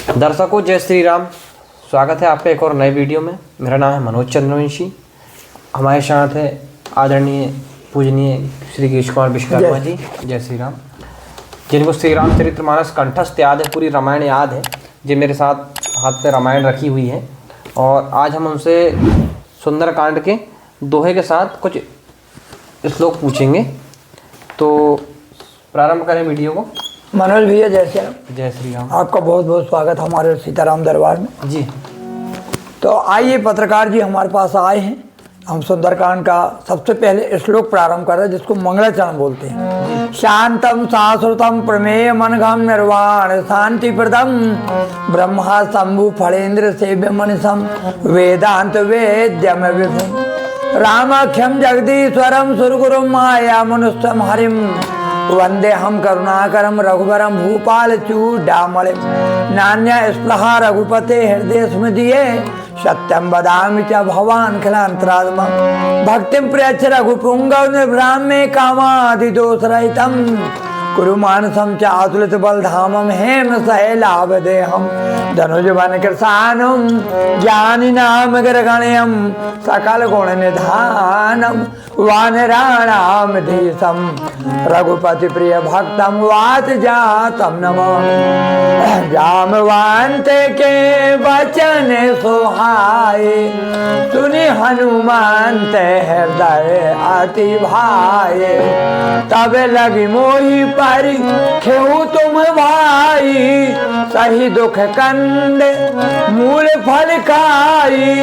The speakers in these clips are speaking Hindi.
दर्शकों जय श्री राम। स्वागत है आपका एक और नए वीडियो में। मेरा नाम है मनोज चंद्रवंशी। हमारे साथ है आदरणीय पूजनीय श्री कृष्ण कुमार विश्वकर्मा जी। जय श्री राम। जिनको श्री रामचरितमानस कंठस्थ याद है, पूरी रामायण याद है, जो मेरे साथ हाथ पे रामायण रखी हुई है। और आज हम उनसे सुंदरकांड के दोहे के साथ कुछ श्लोक पूछेंगे। तो प्रारंभ करें वीडियो को। मनोज भैया जय श्री राम। जय श्री राम। आपका बहुत बहुत स्वागत हमारे सीताराम दरबार में जी। तो आइए, पत्रकार जी हमारे पास आए हैं। हम सुंदरकांड का सबसे पहले श्लोक प्रारंभ कर रहे हैं, जिसको मंगलाचरण बोलते हैं। शांतम शाश्वतम प्रमेय मनघम निर्वाण शांति प्रदम ब्रह्मा शंभु फलेन्द्र सेव्य मनिषम वेदांत वेद्यम विभुम रामाख्यम जगदीश्वरम सुरगुरुम माया मनुष्यम हरिम वंदे हम करुणाकरम रघुवरम भूपाल चूडामणिम नान्या स्पृहा रघुपते हृदय स्मृतिये सत्यम बदामि च भवान खिलांतरात्मा भक्तिम प्रियच्छ रघुपुंगव निर्भ्राम्ये कामादि दोषरहितम कुरु मानसम च अतुलित बलधामम हेम सहेलावदेहम धनुज वन कृशानम ज्ञानी नाम गणयम सकल गुण निधानम वानराणाम धीसम रघुपति प्रिय भक्तम वात जातम नमः जामवंत के वचन सुहाए सुनि हनुमंत हृदय अति भाए तब लगी मोहि परि खेहु तुम भाई सही दुख कंद मूल फल खाई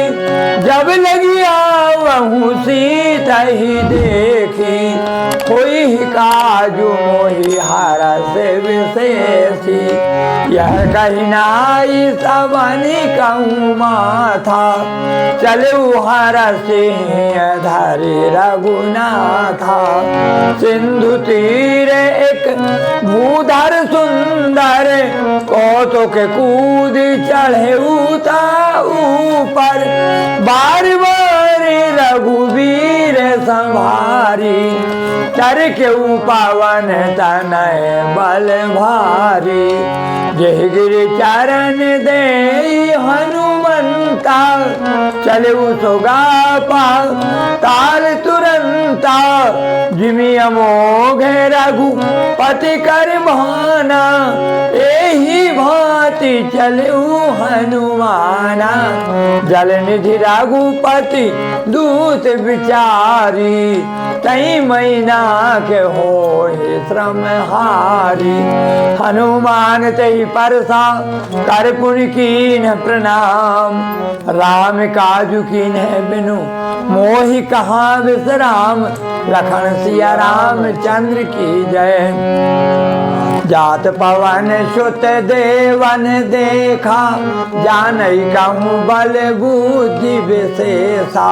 जब लगी आवहु सीता ही देखी कोई काजू मोहि हरस विशेषी यह कही नाई सबनी कहूँ माथा चलू हरसिंह धरि रघुनाथा सिंधु तीर एक भूधर सुंदर कौतुक कूद चढ़े उता ऊपर बार बार रघुवीर संभारी चर के पावन तनय बल भारी जय गिरि चरण दे हनुमंता चले सुगा पा ताल तुरंता जिमि अमोघ रघु पति कर भाना एही भांति चलू हनुमाना जल निधि रघुपति दूत विचारी तई मैना के हो श्रम हारी हनुमान तई परसा कर पुनि कीन प्रणाम राम काजु कीन बिनु मोहि कहाँ विश्राम लखन सिया राम चंद्र की जय जात पवन सुत देवन देखा जानई कहूँ बल बुद्धि विशेषा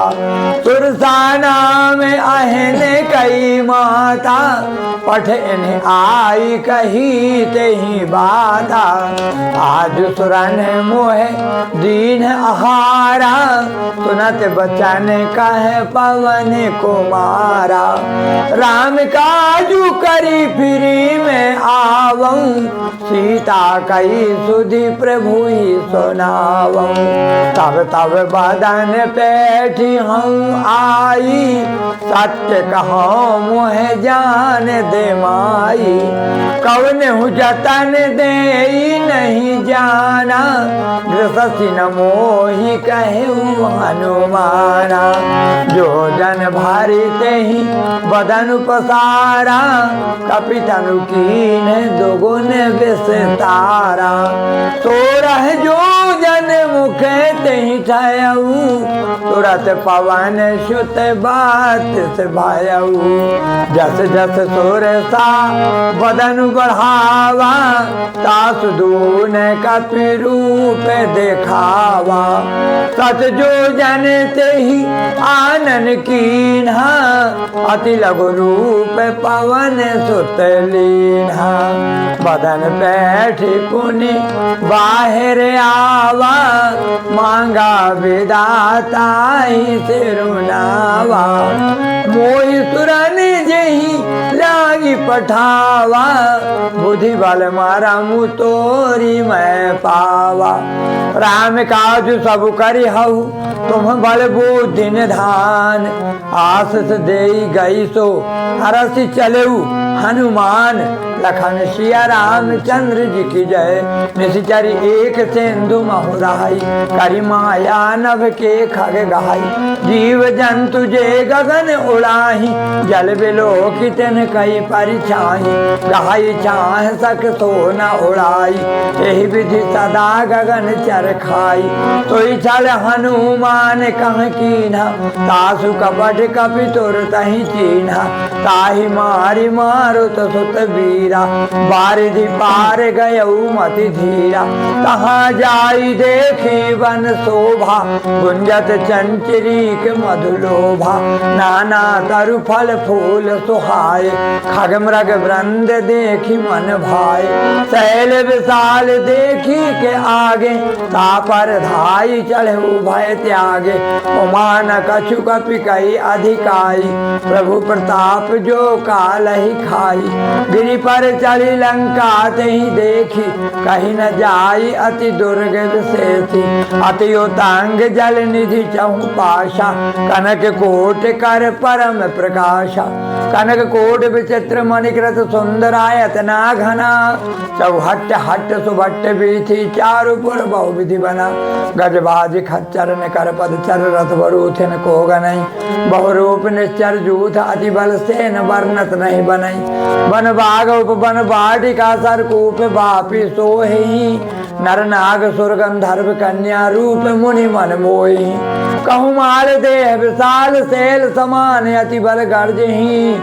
सुरसा नाम अहन कई माता पठ इन्हें आई कही तेहि बाता आज सुरन मोह दीन आहारा सुनत बचन कह पवन कुमारा राम काजू करी फिरी में आवऊं सीता कई सुधि प्रभु ही सुनावऊं तब तब बदन बैठी हूँ आई सत्य कहो मुह जान दे माई कवन हूँ जतन दे नहीं जाना दृशि न मोहि कहूँ हनुमाना जो जन भारी ते ही बदन पसारा कपि तनु कीन दुगुन विस्तारा सोरह जो जन मुख तेहि ठयऊ तुरत पवन सुत बात से भायऊ जस जस सोर सा बदन बढ़ावा तास दून कपि रूप देखावा सत जो जन तेहि आनन कीन्हा अति लघु रूप पवन सुत लीन्हा बदन बैठी पुनि बाहर आवा मांगा विदाता ही सिरुनावा मोहि तुरन जही लागी पठावा, बुद्धि बल मारा मुँह तोरी मैं पावा। राम काज सब करी हऊ, तुम बल बुद्धि निधान, आशीष दे गई सो हरसि चलऊ हनुमान। लखन सिया रामचंद्र जी की जय, निश्चरी एक सिंधु महुराई, करी माया नभ के खग गहाई। जीव जंतु जे गगन उड़ाही, जल बिलो कितन कई परिछाही, गहाई चाह सक सो न उड़ाई, यही विधि सदा गगन चर खाई। सोई चल हनुमान कह कीन्हा, तासु कपट कपि तुर तहि चीन्हा, ताहि मारि मारुत सुत वीरा, बारिधि पार गयऊ मति धीरा। तहाँ जाई देखी वन शोभा, गुंजत चंचरीक मधुलोभा, नाना तरु फल फूल सुहाए, खग मृग वृंद देखी मन भाए। शैल विशाल देखी के आगे, तापर धाई चढ़े भय त्यागे, उमान कछु कपि कई अधिकाई, प्रभु प्रताप जो काल ही खाई। गिरि पर चली लंका ही देखी, कहीं न जाई अति दुर्ग विशेषी, अति उतांग जल निधि चहु पाशा, कनक कोट कर परम प्रकाशा। कनक कोट विचित्र मणिकृत सुंदरायतना घना, चौहट्ट हट्ट सुभट्ट बीथी चारुपुर बहुविधि बना। गजबाज खच्चर ने कर पद चर रथ बरूथिन को गनई, बहुरूप निश्चर जूथ अति बल से न वर्णत नहीं बनई। वन बाग उपवन वाटिका सरकूप बापी सोहि, नर नाग सुर गंधर्व कन्या रूप मुनि मन मोहि। कहूँ माल देह विशाल शैल समान, अति बल गर्जहि,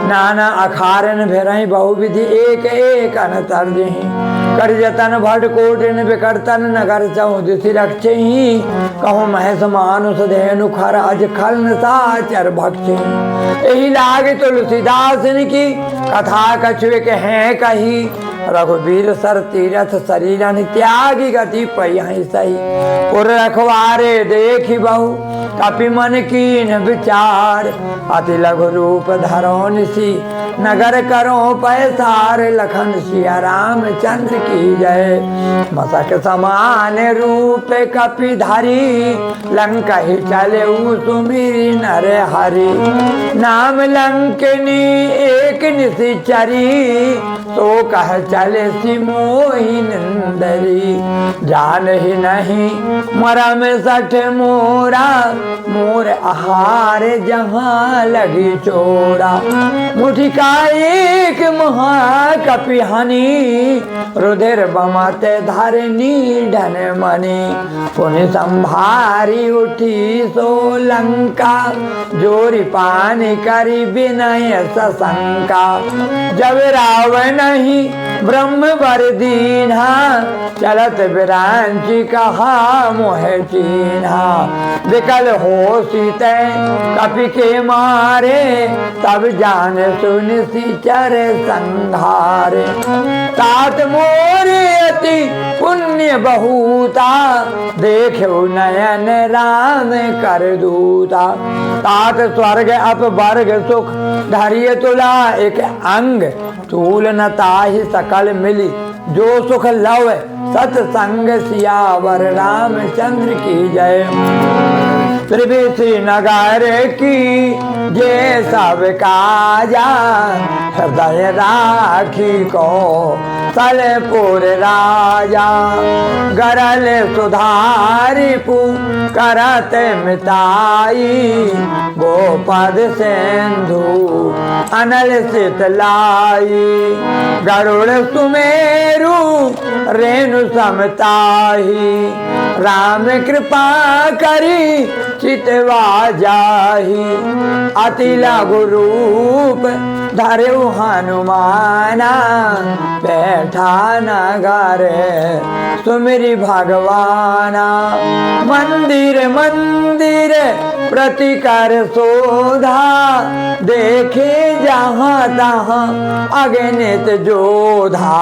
नाना अखारन भिरहि बहुविधि एक एक अनतर्जहि। कर जतन भट कोटिन विकर्तन नगर चौदिसि रक्षहि, कहूँ महेश मानुष धेनु खर अज खलन साचर भक्षहि। एहि लागे तुलसीदासन की कथा कछुक हैं कही, रघुवीर सर तीरथ शरीरन त्यागी गति पई सही। पुर रखवारे देखी बहु कपि मन कीन विचार, अति लघु रूप धरो निसी नगर करो पैसार। लखन सिया रामचंद्र की जय, मसक समान रूप कपि धरी, लंका ही चले सुमिरि नर हरि। नाम लंकनी एक निशिचरी, तो कह चले सी मोहि नंदरी। जान ही नहीं मरम सठ मोरा, मोर आहार जहाँ लगी चोरा। मुठि का एक महाकपि हनि, रुधिर बमत धरनी ढन मणि। पुनि संभारी उठी सो लंका, जोरी पानी करी विनय सशंका। जब रावण नहीं ब्रह्म वर दीन्हा, चलत विरांची कहा मोह चीन्हा। विकल हो सीते कपि के मारे, तब जान सुन सिचर संघारे। तात मोरे अति पुण्य बहुता, देखो नयन राम कर दूता। तात स्वर्ग अप वर्ग सुख, धैर्य तुला एक अंग। तूल न ताहि सकल मिली, जो सुख लव सतसंग। सियावर रामचंद्र की जय। त्रिविधि नगर की जे सब काजा, हृदय राखी को सलपुर राजा। गरल सुधारी पु करत मिताई, गोपद सिंधु अनल शीतलाई। गरुड़ सुमेरु रेणु समताही, राम कृपा करी चितवा जाही। अति लघु रूप धरऊ हनुमाना, बैठा नगर सुमिरि भगवाना। मंदिर मंदिर प्रतिकर शोधा, देखे जहाँ तहाँ अगणित जोधा।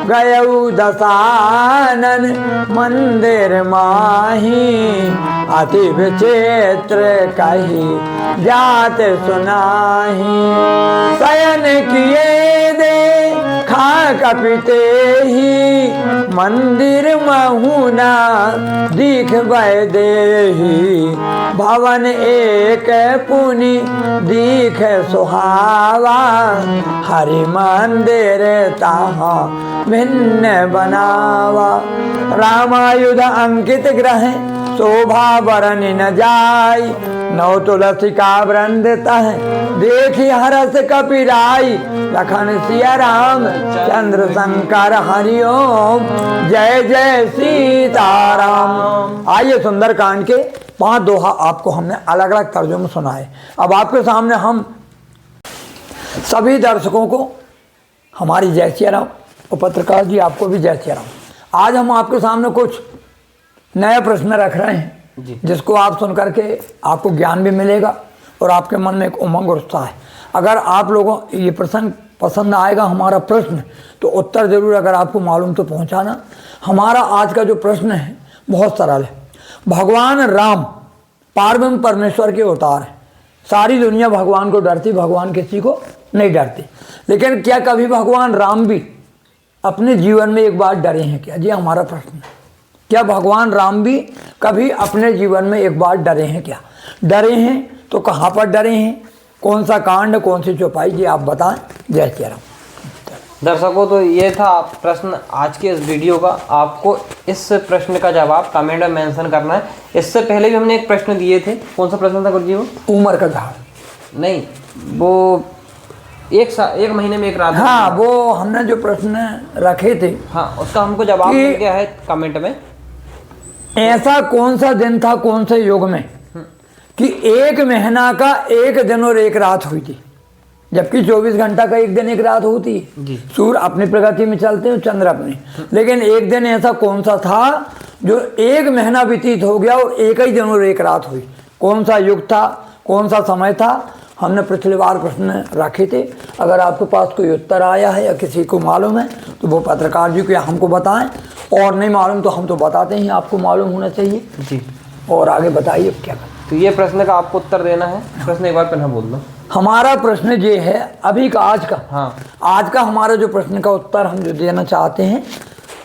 गयऊ दशानन मंदिर माही, अति विचित्र कही जात सुनाही। शयन किए दे खा कपिते ही, मंदिर महुना दीख वै देही। भवन एक पुनि दीख सुहावा, हरि मंदिर ताहा भिन्न बनावा। रामायुध अंकित ग्रह शोभा बरन न जाय, नौ तुलसी का वृंद तह देखी हरस कपिराई। लखन सिया राम चंद्र शंकर हरिओम, जय जय सीताराम। आइए सुंदरकांड के 5 दोहा आपको हमने अलग अलग तर्जुमे सुनाए। अब आपके सामने हम सभी दर्शकों को हमारी जय श्री राम और पत्रकार जी आपको भी जय श्री राम। आज हम आपके सामने कुछ नया प्रश्न रख रहे हैं जिसको आप सुन करके आपको ज्ञान भी मिलेगा और आपके मन में एक उमंग और उत्साह है। अगर आप लोगों ये प्रसंग पसंद आएगा हमारा प्रश्न, तो उत्तर जरूर अगर आपको मालूम तो पहुंचाना। हमारा आज का जो प्रश्न है बहुत सरल है। भगवान राम पारब्रह्म परमेश्वर के अवतार हैं। सारी दुनिया भगवान को डरती, भगवान किसी को नहीं डरती। लेकिन क्या कभी भगवान राम भी अपने जीवन में एक बार डरे हैं क्या? जी हमारा प्रश्न है, क्या भगवान राम भी कभी अपने जीवन में एक बार डरे हैं क्या? डरे हैं तो कहाँ पर डरे हैं, कौन सा कांड, कौन सी चौपाई, जी आप बताएं। जय श्री राम। दर्शकों, तो ये था प्रश्न आज के इस वीडियो का। आपको इस प्रश्न का जवाब कमेंट में मेंशन करना है। इससे पहले भी हमने एक प्रश्न दिए थे। कौन सा प्रश्न था गुरुजी? वो उमर का झाड़ नहीं, वो एक महीने में एक रात। हाँ, वो हमने जो प्रश्न रखे थे, हाँ, उसका हमको जवाब मिल गया है कमेंट में। ऐसा कौन सा दिन था कौन से युग में कि 1 महीना का 1 दिन और 1 रात हुई थी, जबकि 24 घंटा का 1 दिन 1 रात होती है। सूर्य अपनी प्रगति में चलते हैं, चंद्र अपनी। लेकिन एक दिन ऐसा कौन सा था जो 1 महीना व्यतीत हो गया और 1 ही दिन और 1 रात हुई? कौन सा युग था, कौन सा समय था? हमने पिछली बार प्रश्न रखे थे। अगर आपके पास कोई उत्तर आया है या किसी को मालूम है तो वो पत्रकार जी को या हमको बताएं, और नहीं मालूम तो हम तो बताते हैं, आपको मालूम होना चाहिए जी। और आगे बताइए क्या करें। तो ये प्रश्न का आपको उत्तर देना है। प्रश्न एक बार पहले बोल दो। हमारा प्रश्न ये है अभी का, आज का। हाँ, आज का हमारा जो प्रश्न का उत्तर हम जो देना चाहते हैं,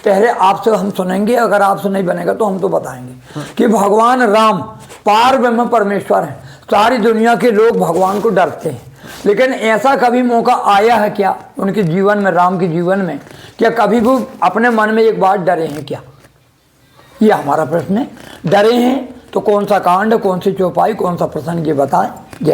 पहले आपसे हम सुनेंगे, अगर आपसे नहीं बनेगा तो हम तो बताएंगे कि भगवान राम पारब्रह्म परमेश्वर हैं। सारी दुनिया के लोग भगवान को डरते हैं, लेकिन ऐसा कभी मौका आया है क्या उनके जीवन में, राम के जीवन में, क्या कभी वो अपने मन में एक बार डरे हैं क्या? ये हमारा प्रश्न है। डरे हैं तो कौन सा कांड, कौन सी चौपाई, कौन सा प्रसंग, ये बताएं। जय